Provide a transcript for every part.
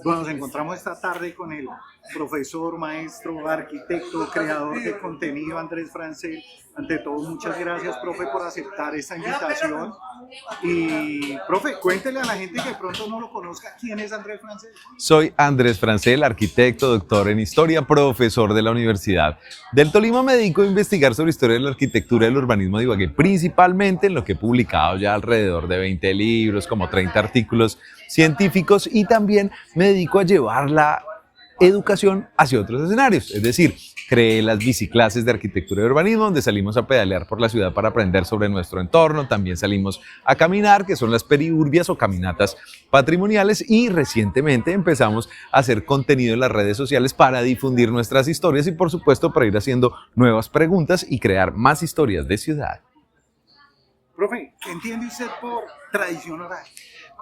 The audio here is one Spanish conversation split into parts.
Bueno, nos encontramos esta tarde con el profesor, maestro, arquitecto, creador de contenido Andrés Francel. Ante todo, muchas gracias, profe, por aceptar esta invitación. Y, profe, cuéntele a la gente que de pronto no lo conozca, ¿quién es Andrés Francel? Soy Andrés Francel, arquitecto, doctor en historia, profesor de la Universidad del Tolima. Me dedico a investigar sobre historia de la arquitectura y el urbanismo de Ibagué, principalmente en lo que he publicado ya alrededor de 20 libros, como 30 artículos científicos, y también me dedico a llevar la educación hacia otros escenarios, es decir, creé las biciclases de arquitectura y urbanismo, donde salimos a pedalear por la ciudad para aprender sobre nuestro entorno. También salimos a caminar, que son las periurbias o caminatas patrimoniales, y recientemente empezamos a hacer contenido en las redes sociales para difundir nuestras historias y, por supuesto, para ir haciendo nuevas preguntas y crear más historias de ciudad. Profe, ¿qué entiende usted por tradición oral?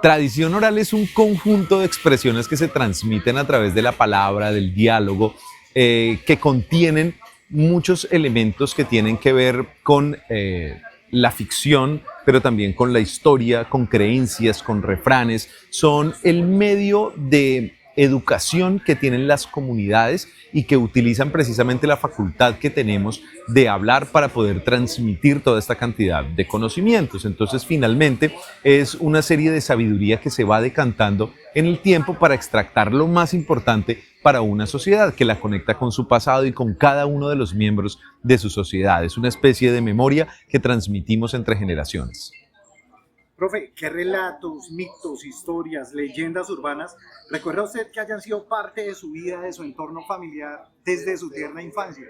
Tradición oral es un conjunto de expresiones que se transmiten a través de la palabra, del diálogo, que contienen muchos elementos que tienen que ver con la ficción, pero también con la historia, con creencias, con refranes. Son el medio de educación que tienen las comunidades y que utilizan precisamente la facultad que tenemos de hablar para poder transmitir toda esta cantidad de conocimientos. Entonces, finalmente, es una serie de sabiduría que se va decantando en el tiempo para extractar lo más importante para una sociedad, que la conecta con su pasado y con cada uno de los miembros de su sociedad. Es una especie de memoria que transmitimos entre generaciones. Profe, ¿qué relatos, mitos, historias, leyendas urbanas recuerda usted que hayan sido parte de su vida, de su entorno familiar, desde su tierna infancia?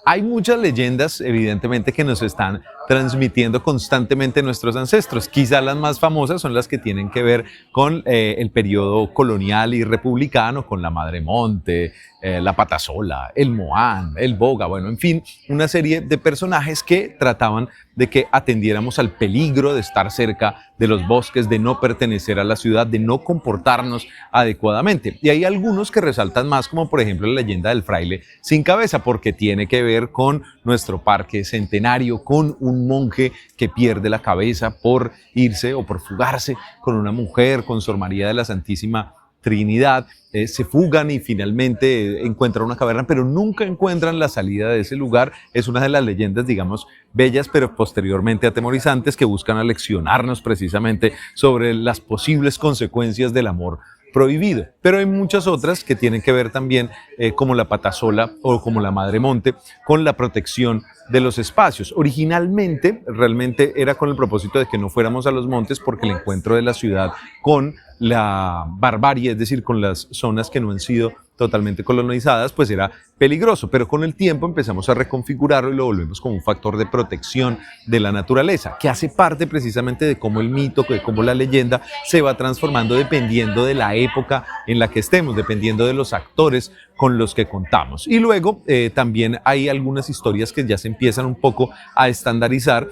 Hay muchas leyendas, evidentemente, que nos están transmitiendo constantemente nuestros ancestros. Quizá las más famosas son las que tienen que ver con el periodo colonial y republicano, con la Madre Monte, la Patasola, el Moán, el Boga, bueno, en fin, una serie de personajes que trataban de que atendiéramos al peligro de estar cerca de los bosques, de no pertenecer a la ciudad, de no comportarnos adecuadamente. Y hay algunos que resaltan más, como por ejemplo la leyenda del fraile sin cabeza, porque tiene que ver con nuestro parque centenario, con un monje que pierde la cabeza por irse o por fugarse con una mujer, con Sor María de la Santísima Trinidad. Se fugan y finalmente encuentran una caverna, pero nunca encuentran la salida de ese lugar. Es una de las leyendas, digamos, bellas, pero posteriormente atemorizantes, que buscan aleccionarnos precisamente sobre las posibles consecuencias del amor prohibido. Pero hay muchas otras que tienen que ver también, como la Patasola o como la Madre Monte, con la protección de los espacios. Originalmente, realmente era con el propósito de que no fuéramos a los montes, porque el encuentro de la ciudad con la barbarie, es decir, con las zonas que no han sido totalmente colonizadas, pues era peligroso, pero con el tiempo empezamos a reconfigurarlo y lo volvemos como un factor de protección de la naturaleza, que hace parte precisamente de cómo el mito, de cómo la leyenda se va transformando dependiendo de la época en la que estemos, dependiendo de los actores con los que contamos. Y luego también hay algunas historias que ya se empiezan un poco a estandarizar.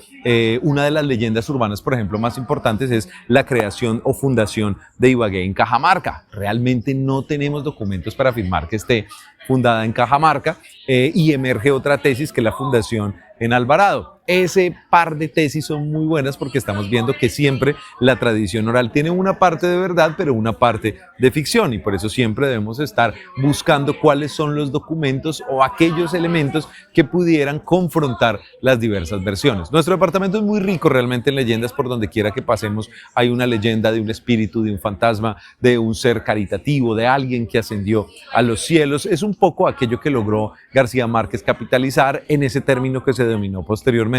Una de las leyendas urbanas, por ejemplo, más importantes es la creación o fundación de Ibagué en Cajamarca. Realmente no tenemos documentos para afirmar que esté fundada en Cajamarca, y emerge otra tesis, que es la fundación en Alvarado. Ese par de tesis son muy buenas porque estamos viendo que siempre la tradición oral tiene una parte de verdad, pero una parte de ficción, y por eso siempre debemos estar buscando cuáles son los documentos o aquellos elementos que pudieran confrontar las diversas versiones. Nuestro departamento es muy rico realmente en leyendas. Por donde quiera que pasemos hay una leyenda de un espíritu, de un fantasma, de un ser caritativo, de alguien que ascendió a los cielos. Es un poco aquello que logró García Márquez capitalizar en ese término que se denominó posteriormente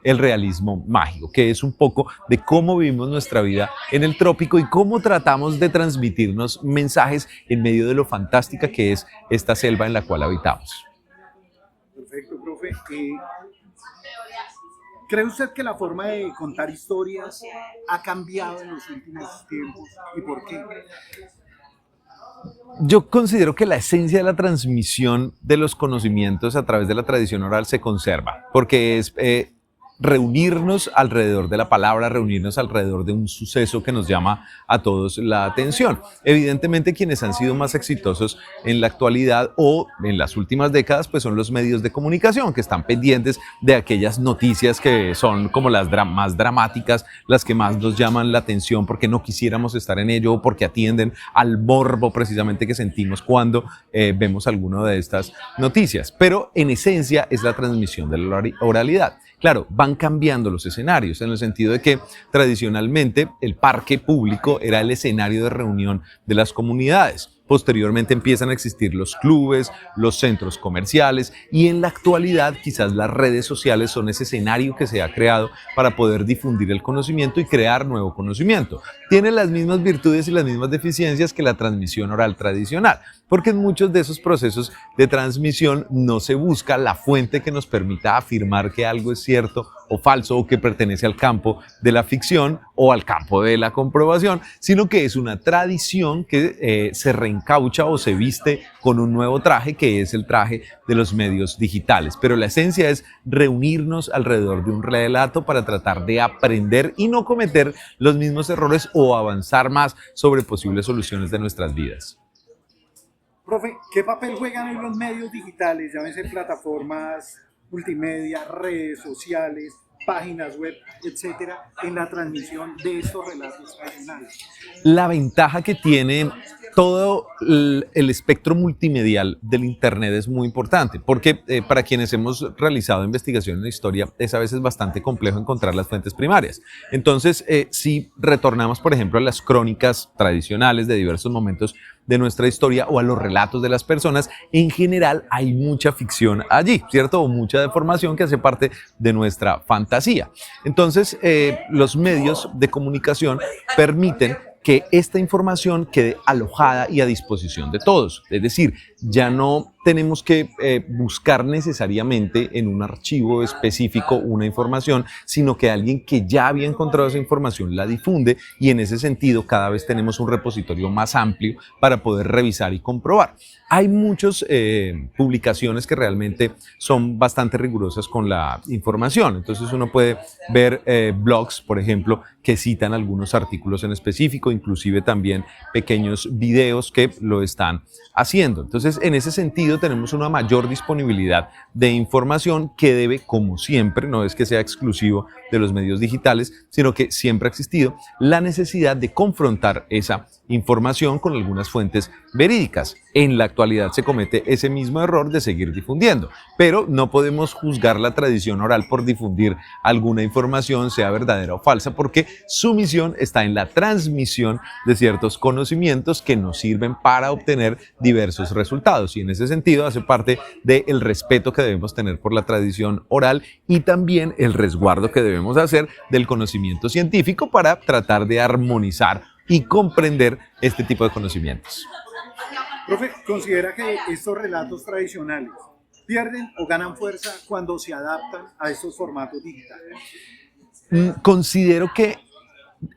el realismo mágico, que es un poco de cómo vivimos nuestra vida en el trópico y cómo tratamos de transmitirnos mensajes en medio de lo fantástica que es esta selva en la cual habitamos. Perfecto, profe. ¿Cree usted que la forma de contar historias ha cambiado en los últimos tiempos y por qué? Yo considero que la esencia de la transmisión de los conocimientos a través de la tradición oral se conserva, porque es reunirnos alrededor de la palabra, reunirnos alrededor de un suceso que nos llama a todos la atención. Evidentemente, quienes han sido más exitosos en la actualidad o en las últimas décadas, pues son los medios de comunicación, que están pendientes de aquellas noticias que son como las más dramáticas, las que más nos llaman la atención porque no quisiéramos estar en ello o porque atienden al morbo precisamente que sentimos cuando vemos alguna de estas noticias. Pero en esencia es la transmisión de la oralidad. Claro, van cambiando los escenarios en el sentido de que tradicionalmente el parque público era el escenario de reunión de las comunidades. Posteriormente empiezan a existir los clubes, los centros comerciales y en la actualidad quizás las redes sociales son ese escenario que se ha creado para poder difundir el conocimiento y crear nuevo conocimiento. Tiene las mismas virtudes y las mismas deficiencias que la transmisión oral tradicional, porque en muchos de esos procesos de transmisión no se busca la fuente que nos permita afirmar que algo es cierto o falso o que pertenece al campo de la ficción o al campo de la comprobación, sino que es una tradición que se reencaucha o se viste con un nuevo traje que es el traje de los medios digitales. Pero la esencia es reunirnos alrededor de un relato para tratar de aprender y no cometer los mismos errores o avanzar más sobre posibles soluciones de nuestras vidas. Profe, ¿qué papel juegan hoy los medios digitales, llámense plataformas multimedia, redes sociales, páginas web, etcétera, en la transmisión de estos relatos tradicionales? La ventaja que tiene todo el espectro multimedial del Internet es muy importante, porque para quienes hemos realizado investigación en la historia es a veces bastante complejo encontrar las fuentes primarias. Entonces, si retornamos, por ejemplo, a las crónicas tradicionales de diversos momentos de nuestra historia o a los relatos de las personas, en general hay mucha ficción allí, ¿cierto? O mucha deformación que hace parte de nuestra fantasía. Entonces, los medios de comunicación permiten que esta información quede alojada y a disposición de todos. Es decir, ya no tenemos que buscar necesariamente en un archivo específico una información, sino que alguien que ya había encontrado esa información la difunde y en ese sentido cada vez tenemos un repositorio más amplio para poder revisar y comprobar. Hay muchas publicaciones que realmente son bastante rigurosas con la información. Entonces uno puede ver blogs, por ejemplo, que citan algunos artículos en específico, inclusive también pequeños videos que lo están haciendo. Entonces, en ese sentido, tenemos una mayor disponibilidad de información que debe, como siempre, no es que sea exclusivo de los medios digitales, sino que siempre ha existido la necesidad de confrontar esa información con algunas fuentes verídicas. En la actualidad se comete ese mismo error de seguir difundiendo, pero no podemos juzgar la tradición oral por difundir alguna información, sea verdadera o falsa, porque su misión está en la transmisión de ciertos conocimientos que nos sirven para obtener diversos resultados, y en ese sentido hace parte del respeto que debemos tener por la tradición oral y también el resguardo que debemos hacer del conocimiento científico para tratar de armonizar y comprender este tipo de conocimientos. Profe, ¿considera que estos relatos tradicionales pierden o ganan fuerza cuando se adaptan a estos formatos digitales? Considero que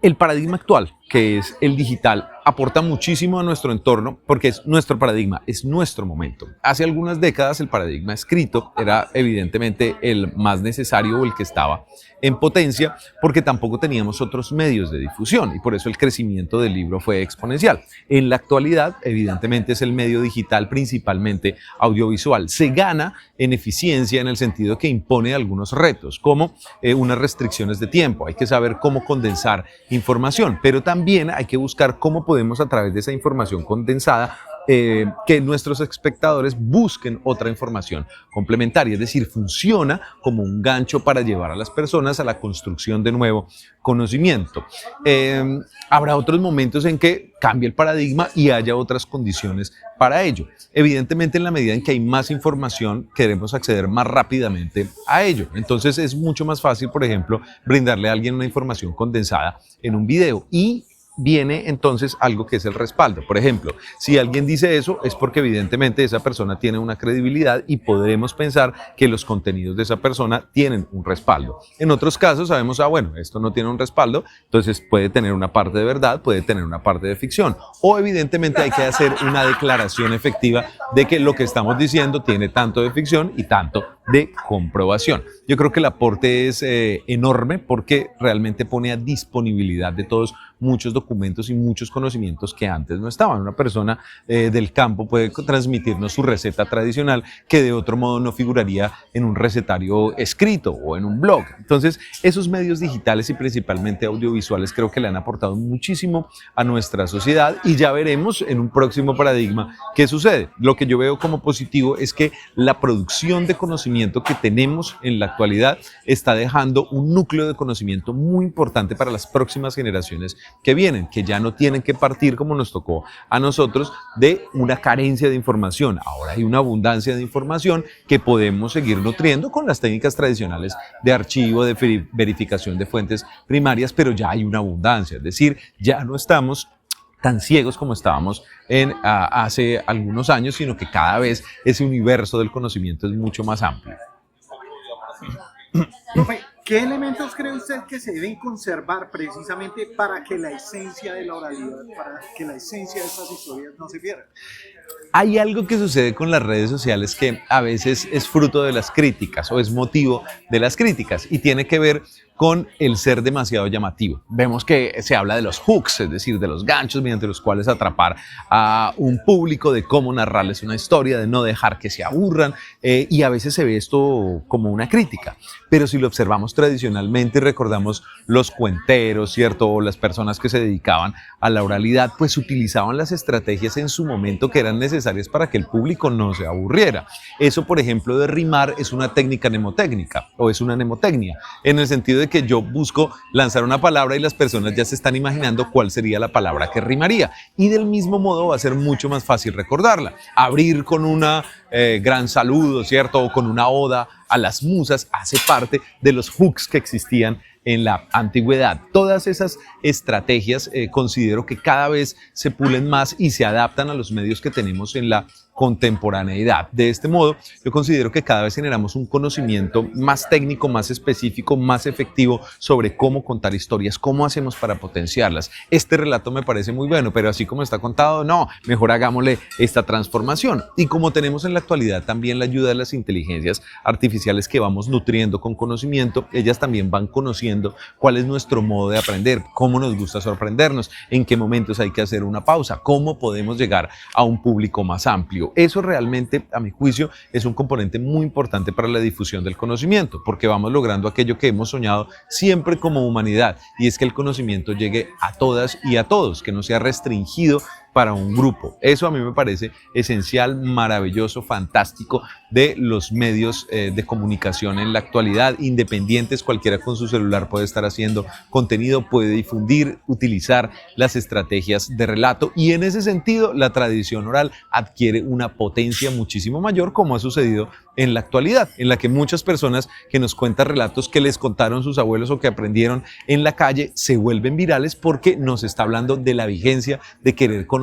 el paradigma actual, que es el digital, aporta muchísimo a nuestro entorno porque es nuestro paradigma, es nuestro momento. Hace algunas décadas el paradigma escrito era evidentemente el más necesario o el que estaba en potencia porque tampoco teníamos otros medios de difusión y por eso el crecimiento del libro fue exponencial. En la actualidad, evidentemente es el medio digital principalmente audiovisual. Se gana en eficiencia en el sentido que impone algunos retos, como unas restricciones de tiempo. Hay que saber cómo condensar información, pero también hay que buscar cómo podemos a través de esa información condensada que nuestros espectadores busquen otra información complementaria, es decir, funciona como un gancho para llevar a las personas a la construcción de nuevo conocimiento. Habrá otros momentos en que cambie el paradigma y haya otras condiciones para ello. Evidentemente, en la medida en que hay más información, queremos acceder más rápidamente a ello. Entonces, es mucho más fácil, por ejemplo, brindarle a alguien una información condensada en un video y viene entonces algo que es el respaldo. Por ejemplo, si alguien dice eso es porque evidentemente esa persona tiene una credibilidad y podremos pensar que los contenidos de esa persona tienen un respaldo. En otros casos sabemos, bueno, esto no tiene un respaldo, entonces puede tener una parte de verdad, puede tener una parte de ficción. O evidentemente hay que hacer una declaración efectiva de que lo que estamos diciendo tiene tanto de ficción y tanto de comprobación. Yo creo que el aporte es enorme porque realmente pone a disponibilidad de todos muchos documentos y muchos conocimientos que antes no estaban. Una persona del campo puede transmitirnos su receta tradicional que de otro modo no figuraría en un recetario escrito o en un blog. Entonces, esos medios digitales y principalmente audiovisuales creo que le han aportado muchísimo a nuestra sociedad y ya veremos en un próximo paradigma qué sucede. Lo que yo veo como positivo es que la producción de conocimiento que tenemos en la actualidad está dejando un núcleo de conocimiento muy importante para las próximas generaciones que vienen, que ya no tienen que partir como nos tocó a nosotros de una carencia de información. Ahora hay una abundancia de información que podemos seguir nutriendo con las técnicas tradicionales de archivo, de verificación de fuentes primarias, pero ya hay una abundancia, es decir, ya no estamos tan ciegos como estábamos hace algunos años, sino que cada vez ese universo del conocimiento es mucho más amplio. Profe, ¿qué elementos cree usted que se deben conservar precisamente para que la esencia de la oralidad, para que la esencia de estas historias no se pierda? Hay algo que sucede con las redes sociales que a veces es fruto de las críticas o es motivo de las críticas y tiene que ver con el ser demasiado llamativo. Vemos que se habla de los hooks, es decir, de los ganchos mediante los cuales atrapar a un público, de cómo narrarles una historia, de no dejar que se aburran, y a veces se ve esto como una crítica. Pero si lo observamos tradicionalmente y recordamos los cuenteros, ¿cierto? O las personas que se dedicaban a la oralidad, pues utilizaban las estrategias en su momento que eran necesarias para que el público no se aburriera. Eso, por ejemplo, de rimar es una técnica mnemotécnica o es una mnemotecnia, en el sentido de que yo busco lanzar una palabra y las personas ya se están imaginando cuál sería la palabra que rimaría. Y del mismo modo va a ser mucho más fácil recordarla. Abrir con una gran saludo, ¿cierto? O con una oda a las musas hace parte de los hooks que existían en la antigüedad. Todas esas estrategias considero que cada vez se pulen más y se adaptan a los medios que tenemos en la contemporaneidad. De este modo, yo considero que cada vez generamos un conocimiento más técnico, más específico, más efectivo sobre cómo contar historias, cómo hacemos para potenciarlas. Este relato me parece muy bueno, pero así como está contado, no, mejor hagámosle esta transformación. Y como tenemos en la actualidad también la ayuda de las inteligencias artificiales que vamos nutriendo con conocimiento, ellas también van conociendo cuál es nuestro modo de aprender, cómo nos gusta sorprendernos, en qué momentos hay que hacer una pausa, cómo podemos llegar a un público más amplio. Eso realmente, a mi juicio, es un componente muy importante para la difusión del conocimiento, porque vamos logrando aquello que hemos soñado siempre como humanidad, y es que el conocimiento llegue a todas y a todos, que no sea restringido para un grupo. Eso a mí me parece esencial, maravilloso, fantástico de los medios de comunicación en la actualidad, independientes, cualquiera con su celular puede estar haciendo contenido, puede difundir, utilizar las estrategias de relato, y en ese sentido la tradición oral adquiere una potencia muchísimo mayor, como ha sucedido en la actualidad, en la que muchas personas que nos cuentan relatos que les contaron sus abuelos o que aprendieron en la calle se vuelven virales porque nos está hablando de la vigencia de querer conocer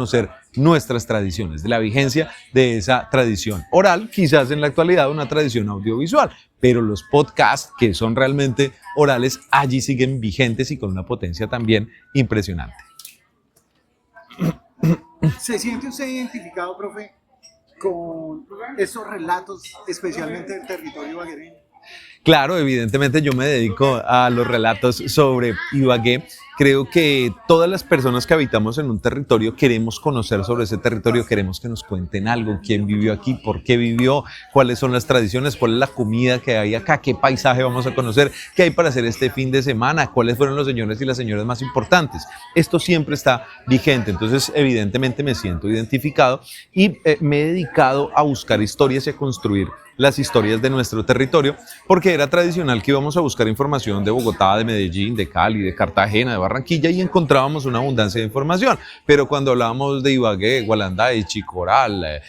nuestras tradiciones, de la vigencia de esa tradición oral, quizás en la actualidad una tradición audiovisual, pero los podcasts que son realmente orales allí siguen vigentes y con una potencia también impresionante. ¿Se siente usted identificado, profe, con esos relatos, especialmente del territorio ibaguereño? Claro, evidentemente yo me dedico a los relatos sobre Ibagué. Creo que todas las personas que habitamos en un territorio queremos conocer sobre ese territorio, queremos que nos cuenten algo, quién vivió aquí, por qué vivió, cuáles son las tradiciones, cuál es la comida que hay acá, qué paisaje vamos a conocer, qué hay para hacer este fin de semana, cuáles fueron los señores y las señoras más importantes. Esto siempre está vigente, entonces evidentemente me siento identificado y me he dedicado a buscar historias y a construir las historias de nuestro territorio, porque era tradicional que íbamos a buscar información de Bogotá, de Medellín, de Cali, de Cartagena, de Barranquilla, y encontrábamos una abundancia de información. Pero cuando hablábamos de Ibagué, Gualanday, Chicoral,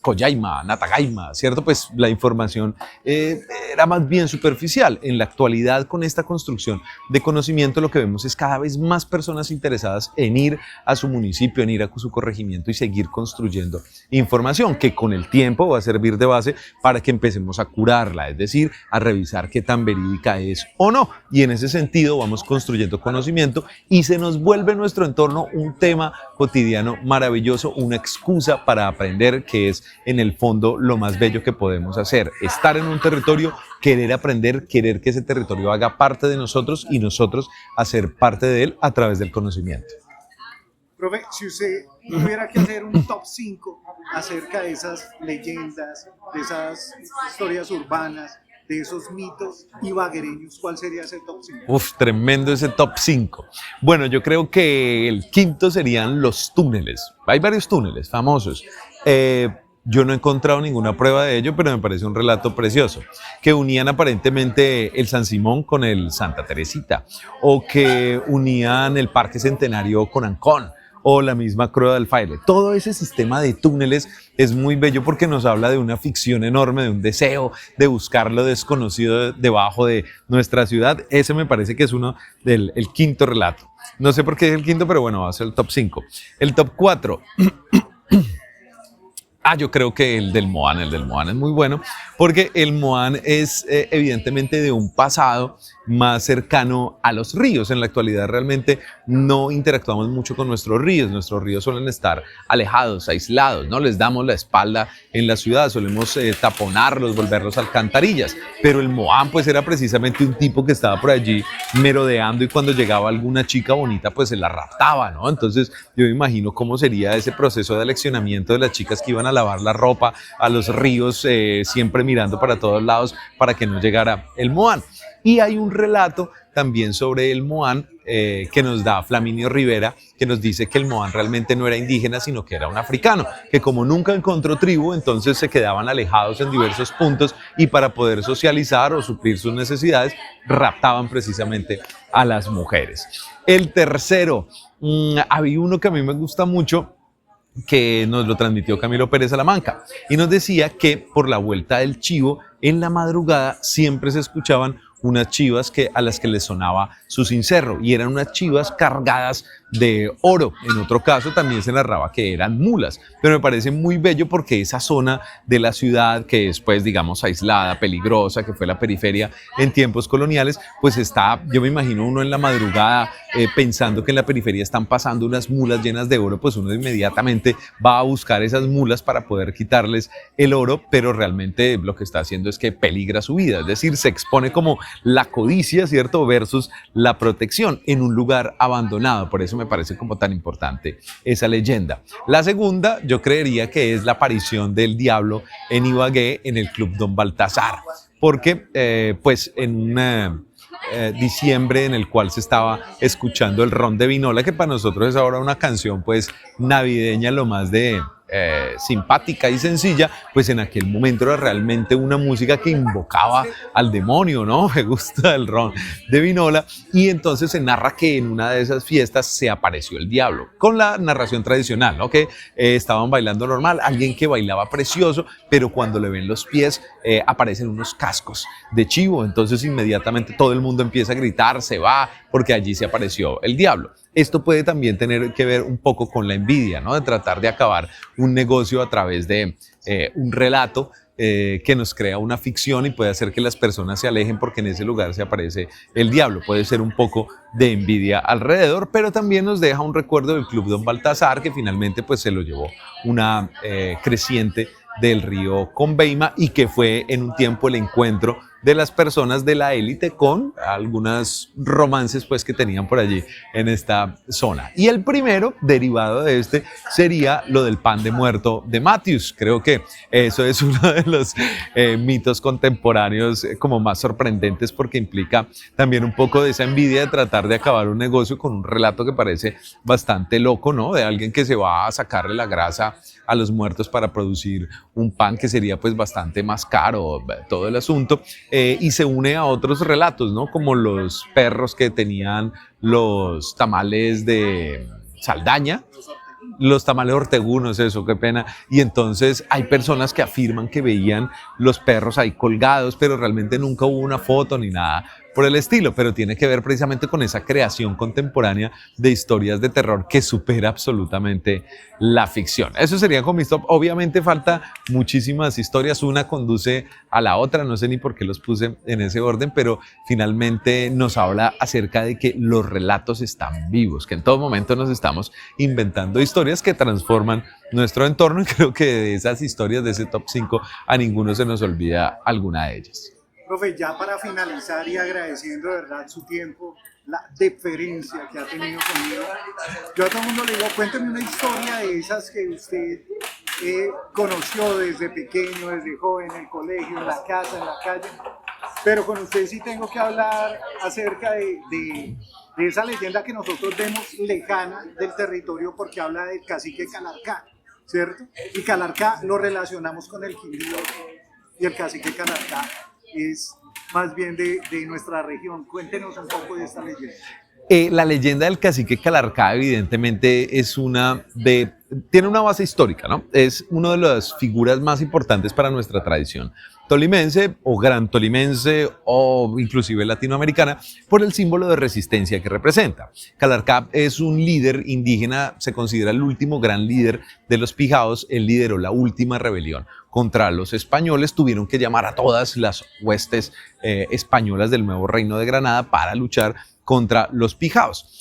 Collaima, Natagaima, ¿cierto? Pues la información era más bien superficial. En la actualidad, con esta construcción de conocimiento, lo que vemos es cada vez más personas interesadas en ir a su municipio, en ir a su corregimiento y seguir construyendo información que con el tiempo va a servir de base para que empecemos a curarla, es decir, a revisar qué tan verídica es o no. Y en ese sentido vamos construyendo conocimiento y se nos vuelve nuestro entorno un tema cotidiano maravilloso, una excusa para aprender, que es en el fondo lo más bello que podemos hacer. Estar en un territorio, querer aprender, querer que ese territorio haga parte de nosotros y nosotros hacer parte de él a través del conocimiento. Profe, si usted tuviera que hacer un top 5 acerca de esas leyendas, de esas historias urbanas, de esos mitos ibaguereños, ¿cuál sería ese top 5? Uf, tremendo ese top 5. Bueno, yo creo que el quinto serían los túneles. Hay varios túneles famosos. Yo no he encontrado ninguna prueba de ello, pero me parece un relato precioso, que unían aparentemente el San Simón con el Santa Teresita, o que unían el Parque Centenario con Ancón, o la misma Croix del Fraile. Todo ese sistema de túneles es muy bello porque nos habla de una ficción enorme, de un deseo de buscar lo desconocido debajo de nuestra ciudad. Ese me parece que es el quinto relato. No sé por qué es el quinto, pero bueno, va a ser el top 5. El top 4. Yo creo que el del Moán es muy bueno, porque el Moán es evidentemente de un pasado más cercano a los ríos. En la actualidad realmente no interactuamos mucho con nuestros ríos suelen estar alejados, aislados, no les damos la espalda en la ciudad, solemos taponarlos, volverlos alcantarillas, pero el Moán pues era precisamente un tipo que estaba por allí merodeando y cuando llegaba alguna chica bonita pues se la raptaba, ¿no? Entonces yo me imagino cómo sería ese proceso de aleccionamiento de las chicas que iban a lavar la ropa a los ríos, siempre mirando para todos lados para que no llegara el Moán. Y hay un relato también sobre el Moán que nos da Flaminio Rivera, que nos dice que el Moán realmente no era indígena, sino que era un africano, que como nunca encontró tribu, entonces se quedaban alejados en diversos puntos y para poder socializar o suplir sus necesidades, raptaban precisamente a las mujeres. El tercero, había uno que a mí me gusta mucho, que nos lo transmitió Camilo Pérez Salamanca y nos decía que por la vuelta del chivo en la madrugada siempre se escuchaban unas chivas a las que les sonaba su cencerro y eran unas chivas cargadas de oro. En otro caso también se narraba que eran mulas, pero me parece muy bello porque esa zona de la ciudad que es pues digamos aislada, peligrosa, que fue la periferia en tiempos coloniales, pues está, yo me imagino uno en la madrugada pensando que en la periferia están pasando unas mulas llenas de oro, pues uno inmediatamente va a buscar esas mulas para poder quitarles el oro, pero realmente lo que está haciendo es que peligra su vida, es decir, se expone como la codicia, ¿cierto? Versus la protección en un lugar abandonado. Por eso me parece como tan importante esa leyenda. La segunda, yo creería que es la aparición del diablo en Ibagué en el Club Don Baltasar, porque pues en un diciembre en el cual se estaba escuchando el ron de Vinola, que para nosotros es ahora una canción pues navideña, lo más de simpática y sencilla, pues en aquel momento era realmente una música que invocaba al demonio, ¿no? Me gusta el ron de Vinola, y entonces se narra que en una de esas fiestas se apareció el diablo, con la narración tradicional, ¿no? Que estaban bailando normal, alguien que bailaba precioso, pero cuando le ven los pies aparecen unos cascos de chivo, entonces inmediatamente todo el mundo empieza a gritar, se va, porque allí se apareció el diablo. Esto puede también tener que ver un poco con la envidia, ¿no? De tratar de acabar un negocio a través de un relato que nos crea una ficción y puede hacer que las personas se alejen porque en ese lugar se aparece el diablo. Puede ser un poco de envidia alrededor, pero también nos deja un recuerdo del Club Don Baltasar, que finalmente pues se lo llevó una creciente del río Conveima y que fue en un tiempo el encuentro de las personas de la élite con algunos romances pues que tenían por allí en esta zona. Y el primero, derivado de este, sería lo del pan de muerto de Matthews. Creo que eso es uno de los mitos contemporáneos como más sorprendentes porque implica también un poco de esa envidia de tratar de acabar un negocio con un relato que parece bastante loco, ¿no? De alguien que se va a sacarle la grasa a los muertos para producir un pan que sería pues bastante más caro, todo el asunto. Y se une a otros relatos, ¿no? Como los perros que tenían los tamales de Saldaña, los tamales ortegunos, eso, qué pena. Y entonces hay personas que afirman que veían los perros ahí colgados, pero realmente nunca hubo una foto ni nada por el estilo, pero tiene que ver precisamente con esa creación contemporánea de historias de terror que supera absolutamente la ficción. Eso sería con mis top. Obviamente falta muchísimas historias, una conduce a la otra, no sé ni por qué los puse en ese orden, pero finalmente nos habla acerca de que los relatos están vivos, que en todo momento nos estamos inventando historias que transforman nuestro entorno, y creo que de esas historias, de ese top 5, a ninguno se nos olvida alguna de ellas. Profe, ya para finalizar y agradeciendo de verdad su tiempo, la deferencia que ha tenido conmigo, yo a todo el mundo le digo, cuénteme una historia de esas que usted conoció desde pequeño, desde joven, en el colegio, en la casa, en la calle, pero con usted sí tengo que hablar acerca de esa leyenda que nosotros vemos lejana del territorio, porque habla del cacique Calarcá, ¿cierto? Y Calarcá lo relacionamos con el Quindío, y el cacique Calarcá es más bien de nuestra región. Cuéntenos un poco de esta leyenda. La leyenda del cacique Calarcá evidentemente tiene una base histórica, ¿no? Es una de las figuras más importantes para nuestra tradición tolimense o gran tolimense o inclusive latinoamericana por el símbolo de resistencia que representa. Calarcá es un líder indígena, se considera el último gran líder de los Pijaos. Él lideró la última rebelión contra los españoles. Tuvieron que llamar a todas las huestes españolas del nuevo reino de Granada para luchar contra los Pijaos.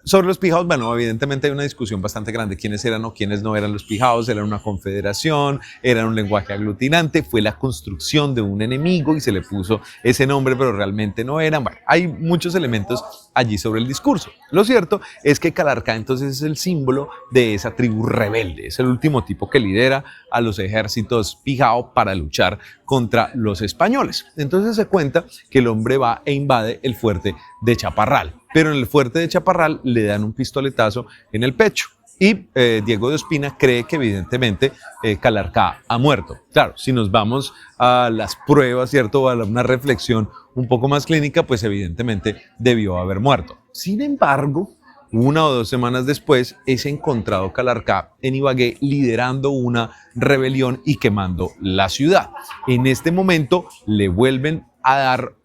Sobre los Pijaos, bueno, evidentemente hay una discusión bastante grande, quiénes eran o quiénes no eran los Pijaos. Eran una confederación, eran un lenguaje aglutinante, fue la construcción de un enemigo y se le puso ese nombre, pero realmente no eran. Bueno, hay muchos elementos allí sobre el discurso. Lo cierto es que Calarcá entonces es el símbolo de esa tribu rebelde, es el último tipo que lidera a los ejércitos Pijao para luchar contra los españoles. Entonces se cuenta que el hombre va e invade el fuerte de Chaparral, pero en el fuerte de Chaparral le dan un pistoletazo en el pecho. Y Diego de Ospina cree que evidentemente Calarcá ha muerto. Claro, si nos vamos a las pruebas, ¿cierto? A una reflexión un poco más clínica, pues evidentemente debió haber muerto. Sin embargo, 1 o 2 semanas después es encontrado Calarcá en Ibagué liderando una rebelión y quemando la ciudad. En este momento le vuelven a dar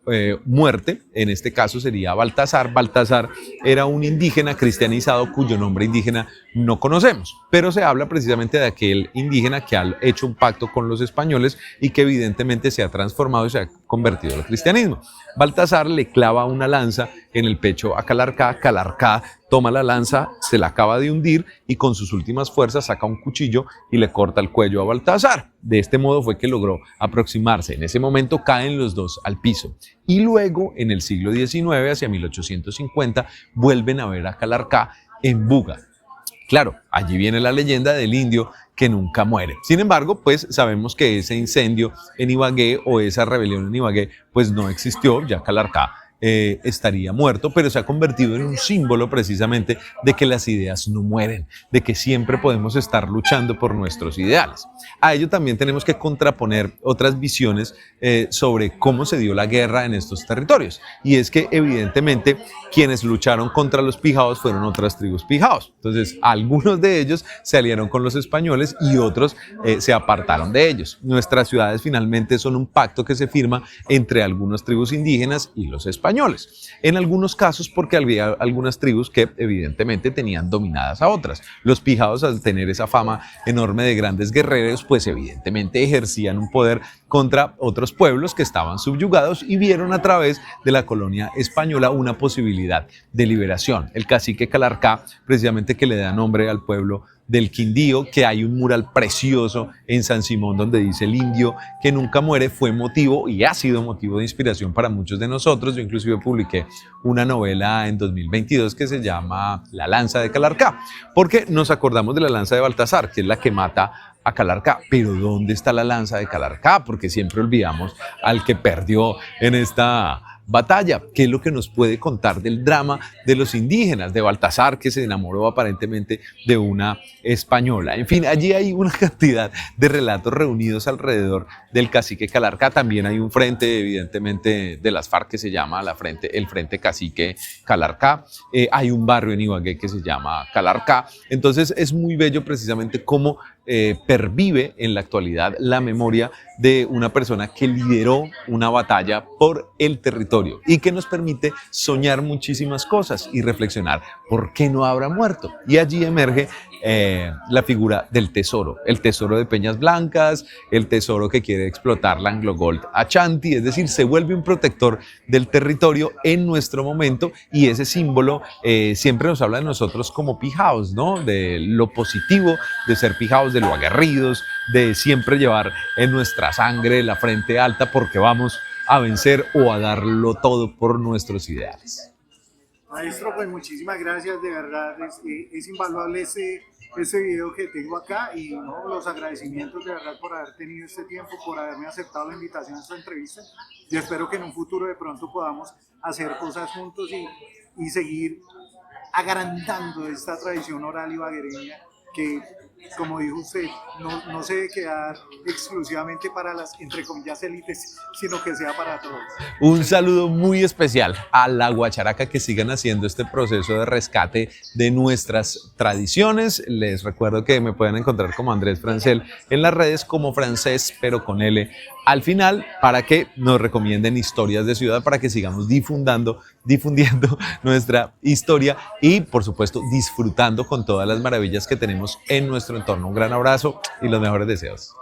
muerte, en este caso sería Baltasar. Baltasar era un indígena cristianizado cuyo nombre indígena no conocemos, pero se habla precisamente de aquel indígena que ha hecho un pacto con los españoles y que evidentemente se ha transformado y se ha convertido al cristianismo. Baltasar le clava una lanza en el pecho a Calarcá. Calarcá toma la lanza, se la acaba de hundir y con sus últimas fuerzas saca un cuchillo y le corta el cuello a Baltasar. De este modo fue que logró aproximarse. En ese momento caen los dos al piso. Y luego, en el siglo XIX, hacia 1850, vuelven a ver a Calarcá en Buga. Claro, allí viene la leyenda del indio que nunca muere. Sin embargo, pues sabemos que ese incendio en Ibagué o esa rebelión en Ibagué, pues no existió, ya Calarcá estaría muerto, pero se ha convertido en un símbolo precisamente de que las ideas no mueren, de que siempre podemos estar luchando por nuestros ideales. A ello también tenemos que contraponer otras visiones sobre cómo se dio la guerra en estos territorios, y es que evidentemente quienes lucharon contra los Pijaos fueron otras tribus Pijaos. Entonces algunos de ellos se aliaron con los españoles y otros se apartaron de ellos. Nuestras ciudades finalmente son un pacto que se firma entre algunas tribus indígenas y los españoles. En algunos casos porque había algunas tribus que evidentemente tenían dominadas a otras. Los Pijaos, al tener esa fama enorme de grandes guerreros, pues evidentemente ejercían un poder contra otros pueblos que estaban subyugados y vieron a través de la colonia española una posibilidad de liberación. El cacique Calarcá, precisamente, que le da nombre al pueblo del Quindío, que hay un mural precioso en San Simón donde dice el indio que nunca muere, fue motivo y ha sido motivo de inspiración para muchos de nosotros. Yo inclusive publiqué una novela en 2022 que se llama La lanza de Calarcá, porque nos acordamos de la lanza de Baltasar, que es la que mata a Calarcá, pero ¿dónde está la lanza de Calarcá? Porque siempre olvidamos al que perdió en esta batalla. ¿Qué es lo que nos puede contar del drama de los indígenas, de Baltasar, que se enamoró aparentemente de una española? En fin, allí hay una cantidad de relatos reunidos alrededor del cacique Calarcá. También hay un frente, evidentemente, de las FARC que se llama el Frente Cacique Calarcá. Hay un barrio en Ibagué que se llama Calarcá. Entonces es muy bello precisamente cómo pervive en la actualidad la memoria de una persona que lideró una batalla por el territorio y que nos permite soñar muchísimas cosas y reflexionar por qué no habrá muerto. Y allí emerge la figura del tesoro, el tesoro de Peñas Blancas, el tesoro que quiere explotar la Anglo Gold Ashanti, es decir, se vuelve un protector del territorio en nuestro momento, y ese símbolo siempre nos habla de nosotros como pijaos, ¿no? De lo positivo de ser pijaos, de lo aguerridos, de siempre llevar en nuestra sangre la frente alta porque vamos a vencer o a darlo todo por nuestros ideales. Maestro, pues muchísimas gracias, de verdad, es invaluable ese video que tengo acá, y ¿no? Los agradecimientos de verdad por haber tenido este tiempo, por haberme aceptado la invitación a esta entrevista, y espero que en un futuro de pronto podamos hacer cosas juntos y seguir agrandando esta tradición oral ibaguereña que, como dijo usted, no se debe quedar exclusivamente para las, entre comillas, élites, sino que sea para todos. Un saludo muy especial a la Guacharaca, que sigan haciendo este proceso de rescate de nuestras tradiciones. Les recuerdo que me pueden encontrar como Andrés Francel en las redes, como francés, pero con L al final, para que nos recomienden historias de ciudad, para que sigamos difundiendo nuestra historia y, por supuesto, disfrutando con todas las maravillas que tenemos en nuestro entorno. Un gran abrazo y los mejores deseos.